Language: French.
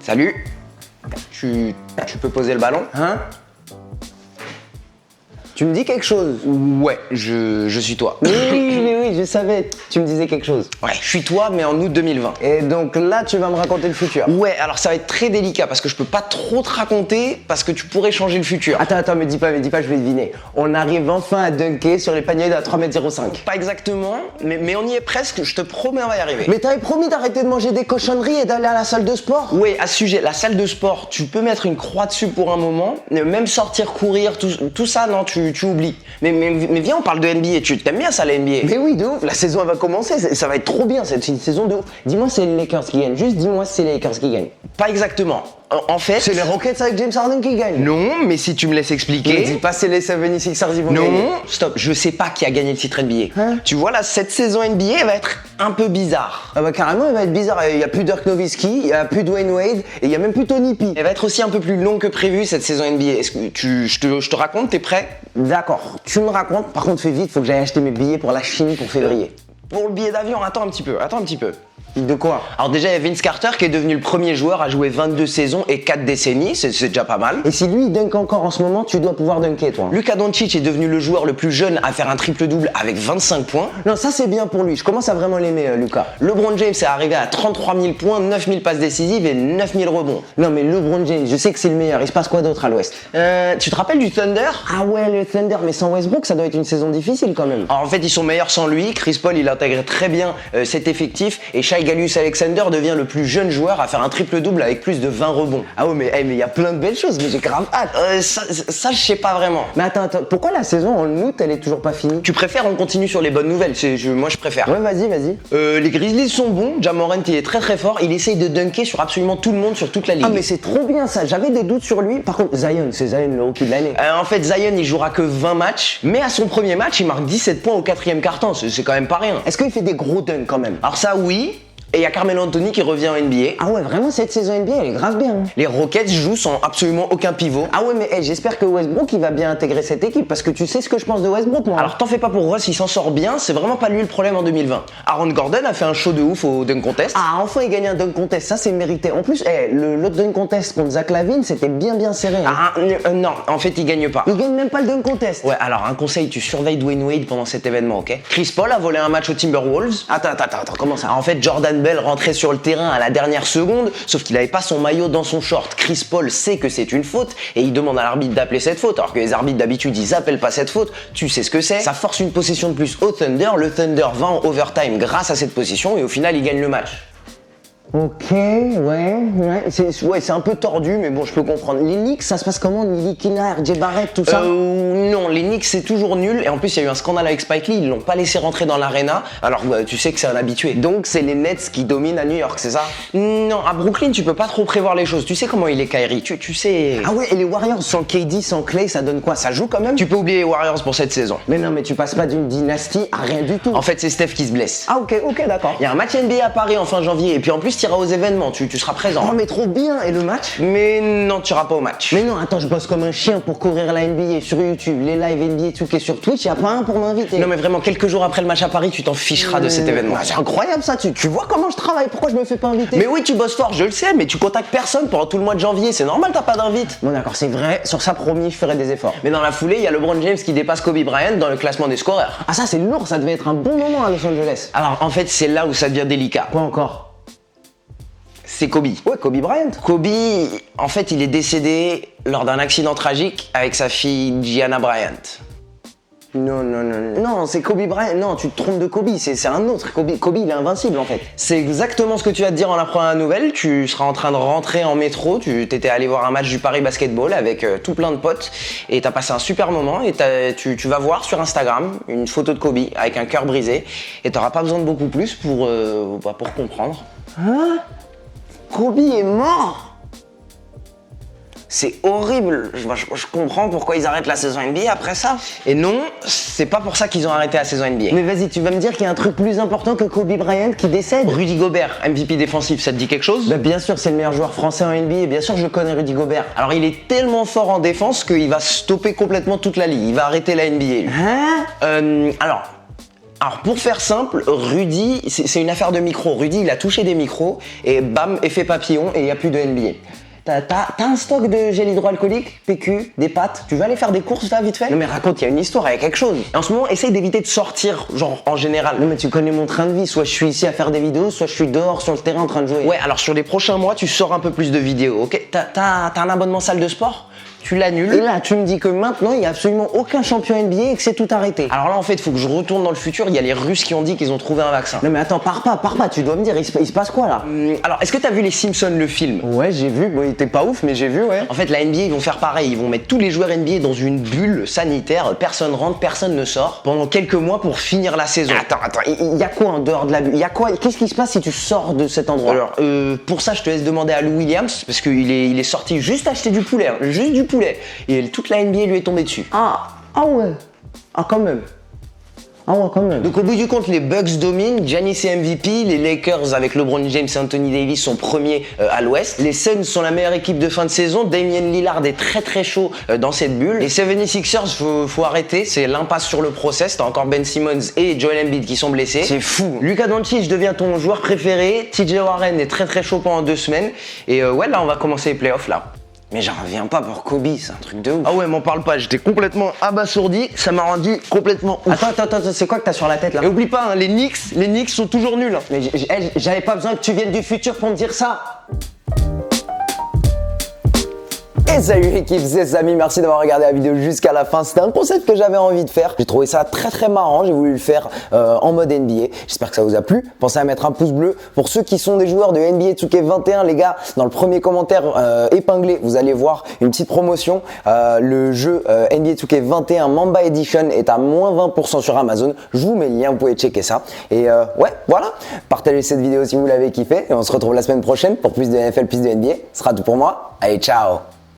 Salut. Tu peux poser le ballon? Hein? Tu me dis quelque chose? Ouais, je suis toi. Oui, je savais. Tu me disais quelque chose. Ouais, je suis toi, mais en août 2020. Et donc là, tu vas me raconter le futur. Ouais, alors ça va être très délicat parce que je peux pas trop te raconter parce que tu pourrais changer le futur. Attends, me dis pas, je vais deviner. On arrive enfin à dunker sur les paniers de 3,05 m. Pas exactement, mais on y est presque, je te promets, on va y arriver. Mais t'avais promis d'arrêter de manger des cochonneries et d'aller à la salle de sport. Ouais, à ce sujet, la salle de sport, tu peux mettre une croix dessus pour un moment, même sortir courir, tout ça, non, tu oublies. Mais viens, on parle de NBA, tu t'aimes bien ça, la NBA? Mais oui, de ouf, la saison elle va commencer, ça va être trop bien, c'est une saison de ouf. Dis-moi c'est les Lakers qui gagnent, juste dis-moi c'est les Lakers qui gagnent. Pas exactement. En fait... C'est les Rockets avec James Harden qui gagnent. Non, mais si tu me laisses expliquer... Ne dis pas c'est les 76ers ils vont non, gagner. Non, stop, je sais pas qui a gagné le titre NBA. Hein? Tu vois là, cette saison NBA elle va être un peu bizarre. Ah bah carrément, elle va être bizarre, il y a plus Dirk Nowitzki, il y a plus Dwayne Wade et il y a même plus Tony P. Elle va être aussi un peu plus longue que prévu cette saison NBA. Est-ce que je te raconte, t'es prêt? D'accord, tu me racontes, par contre fais vite, faut que j'aille acheter mes billets pour la Chine pour février. Pour le billet d'avion, attends un petit peu. De quoi? Alors déjà, il y a Vince Carter qui est devenu le premier joueur à jouer 22 saisons et 4 décennies, c'est déjà pas mal. Et si lui il dunk encore en ce moment, tu dois pouvoir dunker toi. Luka Doncic est devenu le joueur le plus jeune à faire un triple-double avec 25 points. Non, ça c'est bien pour lui, je commence à vraiment l'aimer Lucas. LeBron James est arrivé à 33 000 points, 9 000 passes décisives et 9 000 rebonds. Non mais LeBron James, je sais que c'est le meilleur, il se passe quoi d'autre à l'Ouest? Tu te rappelles du Thunder? Ah ouais, le Thunder, mais sans Westbrook, ça doit être une saison difficile quand même. Alors, en fait, ils sont meilleurs sans lui. Chris Paul, il intègre très bien cet effectif. Et Shai Gilgeous-Alexander devient le plus jeune joueur à faire un triple-double avec plus de 20 rebonds. Ah ouais, mais il y a plein de belles choses, mais j'ai grave hâte. Ça, je sais pas vraiment. Mais attends, pourquoi la saison en août, elle est toujours pas finie? Tu préfères, on continue sur les bonnes nouvelles. Moi, je préfère. Ouais, vas-y. Les Grizzlies sont bons. Ja Morant, il est très très fort. Il essaye de dunker sur absolument tout le monde, sur toute la ligue. Ah, mais c'est trop bien ça. J'avais des doutes sur lui. Par contre, Zion, c'est Zion le rookie de l'année. En fait, Zion, il jouera que 20 matchs. Mais à son premier match, il marque 17 points au 4e quart-temps. C'est quand même pas rien. Est-ce qu'il fait des gros dunks quand même? Alors ça, oui. Et il y a Carmelo Anthony qui revient en NBA. Ah ouais, vraiment, cette saison NBA, elle est grave bien. Les Rockets jouent sans absolument aucun pivot. Ah ouais, mais j'espère que Westbrook, il va bien intégrer cette équipe, parce que tu sais ce que je pense de Westbrook, moi. Alors t'en fais pas pour Russ, il s'en sort bien, c'est vraiment pas lui le problème en 2020. Aaron Gordon a fait un show de ouf au dunk contest. Ah, enfin, il gagne un dunk contest, ça c'est mérité. En plus, l'autre dunk contest contre Zach LaVine, c'était bien serré. Hein. Non, en fait, il gagne pas. Il gagne même pas le dunk contest. Ouais, alors un conseil, tu surveilles Dwayne Wade pendant cet événement, ok? Chris Paul a volé un match aux Timberwolves. Attends, comment ça? En fait, Jordan Bell rentrait sur le terrain à la dernière seconde, sauf qu'il avait pas son maillot dans son short. Chris Paul sait que c'est une faute et il demande à l'arbitre d'appeler cette faute, alors que les arbitres d'habitude ils appellent pas cette faute. Tu sais ce que c'est? Ça force une possession de plus au Thunder. Le Thunder va en overtime grâce à cette possession et au final il gagne le match. Ok, ouais, c'est un peu tordu, mais bon, je peux comprendre. Les Knicks, ça se passe comment? Nili Kina, RJ Barrett, tout ça? Non, les Knicks c'est toujours nul, et en plus il y a eu un scandale avec Spike Lee, ils l'ont pas laissé rentrer dans l'arena, alors tu sais que c'est un habitué. Donc c'est les Nets qui dominent à New York, c'est ça? Non, à Brooklyn tu peux pas trop prévoir les choses, tu sais comment il est Kyrie, tu sais... Ah ouais, et les Warriors sans KD, sans Clay, ça donne quoi? Ça joue quand même? Tu peux oublier les Warriors pour cette saison. Mais non, mais tu passes pas d'une dynastie à rien du tout. En fait c'est Steph qui se blesse. Ah ok, d'accord. Il y a un match NBA à Paris en fin janvier, et puis en plus tu iras aux événements, tu seras présent. Oh mais trop bien, et le match? Mais non, tu iras pas au match. Mais non, attends, je bosse comme un chien pour couvrir la NBA sur YouTube, les lives NBA, tout qui est sur Twitch, y a pas un pour m'inviter. Non mais vraiment, quelques jours après le match à Paris, tu t'en ficheras de cet événement. C'est incroyable ça, tu vois comment je travaille, pourquoi je me fais pas inviter? Mais oui, tu bosses fort, je le sais, mais tu contactes personne pendant tout le mois de janvier, c'est normal, t'as pas d'invite. Bon d'accord, c'est vrai, sur ça promis, je ferai des efforts. Mais dans la foulée, il y a LeBron James qui dépasse Kobe Bryant dans le classement des scoreurs. Ah ça c'est lourd, ça devait être un bon moment à Los Angeles. Alors en fait, c'est là où ça devient délicat. Quoi encore? C'est Kobe. Ouais, Kobe Bryant. Kobe, en fait, il est décédé lors d'un accident tragique avec sa fille Gianna Bryant. Non, c'est Kobe Bryant. Non, tu te trompes de Kobe, c'est un autre. Kobe, il est invincible en fait. C'est exactement ce que tu vas te dire en apprenant la nouvelle. Tu seras en train de rentrer en métro, tu t'étais allé voir un match du Paris Basketball avec tout plein de potes et t'as passé un super moment et tu vas voir sur Instagram une photo de Kobe avec un cœur brisé et t'auras pas besoin de beaucoup plus pour comprendre. Hein? Kobe est mort? C'est horrible, je comprends pourquoi ils arrêtent la saison NBA après ça. Et non, c'est pas pour ça qu'ils ont arrêté la saison NBA. Mais vas-y, tu vas me dire qu'il y a un truc plus important que Kobe Bryant qui décède? Rudy Gobert, MVP défensif, ça te dit quelque chose? Bah bien sûr, c'est le meilleur joueur français en NBA, et bien sûr je connais Rudy Gobert. Alors il est tellement fort en défense qu'il va stopper complètement toute la ligue, il va arrêter la NBA lui. Hein? Alors, Alors pour faire simple, Rudy, c'est une affaire de micro. Rudy, il a touché des micros et bam, effet papillon et il n'y a plus de NBA. T'as un stock de gel hydroalcoolique, PQ, des pâtes. Tu veux aller faire des courses là vite fait? Non mais raconte, il y a une histoire, il y a quelque chose. Et en ce moment, essaye d'éviter de sortir, genre en général. Non mais tu connais mon train de vie, soit je suis ici à faire des vidéos, soit je suis dehors sur le terrain en train de jouer. Ouais, alors sur les prochains mois, tu sors un peu plus de vidéos, ok? T'as un abonnement salle de sport? Tu l'annules. Et là, tu me dis que maintenant, il n'y a absolument aucun champion NBA et que c'est tout arrêté. Alors là, en fait, il faut que je retourne dans le futur. Il y a les Russes qui ont dit qu'ils ont trouvé un vaccin. Non mais attends, pars pas. Tu dois me dire, il se passe quoi là? Alors, est-ce que t'as vu les Simpsons, le film? Ouais, j'ai vu. Bon, il était pas ouf, mais j'ai vu, ouais. En fait, la NBA, ils vont faire pareil. Ils vont mettre tous les joueurs NBA dans une bulle sanitaire. Personne rentre, personne ne sort. Pendant quelques mois pour finir la saison. Attends, il y a quoi en dehors de la bulle? Il y a quoi? Qu'est-ce qui se passe si tu sors de cet endroit? Alors, pour ça, je te laisse demander à Lou Williams, parce qu'il est sorti juste acheter du poulet, hein, juste du poulet. Et toute la NBA lui est tombée dessus. Ah ouais. Ah quand même. Ah ouais, quand même. Donc au bout du compte, les Bucks dominent, Giannis est MVP, les Lakers avec LeBron James et Anthony Davis sont premiers à l'ouest. Les Suns sont la meilleure équipe de fin de saison, Damian Lillard est très chaud dans cette bulle. Les 76ers, faut arrêter, c'est l'impasse sur le process, t'as encore Ben Simmons et Joel Embiid qui sont blessés. C'est fou. Luka Doncic devient ton joueur préféré, TJ Warren est très chaud pendant 2 semaines. Et ouais, là on va commencer les playoffs là. Mais j'en reviens pas pour Kobe, c'est un truc de ouf. Ah ouais, m'en parle pas, j'étais complètement abasourdi, ça m'a rendu complètement ouf. Attends, c'est quoi que t'as sur la tête là? Et oublie pas, hein, les Knicks sont toujours nuls. Hein. Mais j'avais pas besoin que tu viennes du futur pour me dire ça. Et salut l'équipe, c'est Samy, merci d'avoir regardé la vidéo jusqu'à la fin. C'était un concept que j'avais envie de faire. J'ai trouvé ça très marrant, j'ai voulu le faire en mode NBA. J'espère que ça vous a plu. Pensez à mettre un pouce bleu. Pour ceux qui sont des joueurs de NBA 2K21, les gars, dans le premier commentaire épinglé, vous allez voir une petite promotion. Le jeu NBA 2K21 Mamba Edition est à moins 20% sur Amazon. Je vous mets le lien, vous pouvez checker ça. Et ouais, voilà. Partagez cette vidéo si vous l'avez kiffé. Et on se retrouve la semaine prochaine pour plus de NFL, plus de NBA. Ce sera tout pour moi. Allez, ciao!